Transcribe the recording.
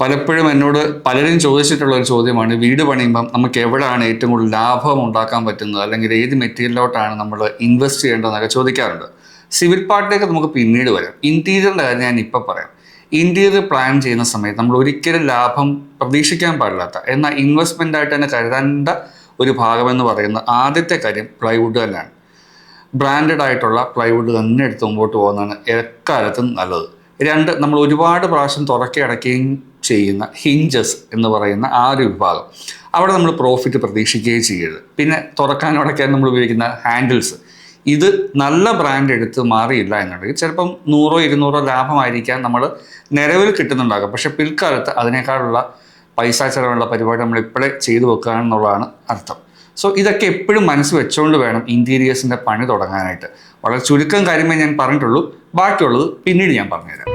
പലപ്പോഴും എന്നോട് പലരും ചോദിച്ചിട്ടുള്ള ഒരു ചോദ്യമാണ്, വീട് പണിയുമ്പം നമുക്ക് എവിടെയാണ് ഏറ്റവും കൂടുതൽ ലാഭം ഉണ്ടാക്കാൻ പറ്റുന്നത്, അല്ലെങ്കിൽ ഏത് മെറ്റീരിയലിലോട്ടാണ് നമ്മൾ ഇൻവെസ്റ്റ് ചെയ്യേണ്ടതെന്നൊക്കെ ചോദിക്കാറുണ്ട്. സിവിൽ പാർട്ടിലേക്ക് നമുക്ക് പിന്നീട് വരാം. ഇൻറ്റീരിയറിൻ്റെ കാര്യം ഞാൻ ഇപ്പോൾ പറയാം. ഇൻറ്റീരിയർ പ്ലാൻ ചെയ്യുന്ന സമയത്ത് നമ്മൾ ഒരിക്കലും ലാഭം പ്രതീക്ഷിക്കാൻ പാടില്ലാത്ത, എന്നാൽ ഇൻവെസ്റ്റ്മെൻ്റ് ആയിട്ട് തന്നെ കരുതേണ്ട ഒരു ഭാഗമെന്ന് പറയുന്ന ആദ്യത്തെ കാര്യം പ്ലൈവുഡ് തന്നെയാണ്. ബ്രാൻഡഡ് ആയിട്ടുള്ള പ്ലൈവുഡ് തന്നെ എടുത്ത് മുമ്പോട്ട് പോകുന്നതാണ് എക്കാലത്തും നല്ലത്. രണ്ട്, നമ്മൾ ഒരുപാട് പ്രാവശ്യം തുറക്കി അടയ്ക്കുകയും ചെയ്യുന്ന ഹിഞ്ചസ് എന്ന് പറയുന്ന ആ ഒരു വിഭാഗം, അവിടെ നമ്മൾ പ്രോഫിറ്റ് പ്രതീക്ഷിക്കുകയും ചെയ്യരുത്. പിന്നെ തുറക്കാനും അടയ്ക്കാനും നമ്മൾ ഉപയോഗിക്കുന്ന ഹാൻഡിൽസ്, ഇത് നല്ല ബ്രാൻഡ് എടുത്ത് മാറിയില്ല എന്നുണ്ടെങ്കിൽ ചിലപ്പം 100-200 ലാഭമായിരിക്കാൻ നമ്മൾ നിലവിൽ കിട്ടുന്നുണ്ടാകും. പക്ഷേ പിൽക്കാലത്ത് അതിനേക്കാളുള്ള പൈസ ചിലവുള്ള പരിപാടി നമ്മൾ ഇപ്പോഴേ ചെയ്തു വെക്കുക എന്നുള്ളതാണ് അർത്ഥം. സോ ഇതൊക്കെ എപ്പോഴും മനസ്സ് വെച്ചുകൊണ്ട് വേണം ഇൻറ്റീരിയേഴ്സിൻ്റെ പണി തുടങ്ങാനായിട്ട്. വളരെ ചുരുക്കം കാര്യമേ ഞാൻ പറഞ്ഞിട്ടുള്ളൂ, ബാക്കിയുള്ളത് പിന്നീട് ഞാൻ പറഞ്ഞുതരാം.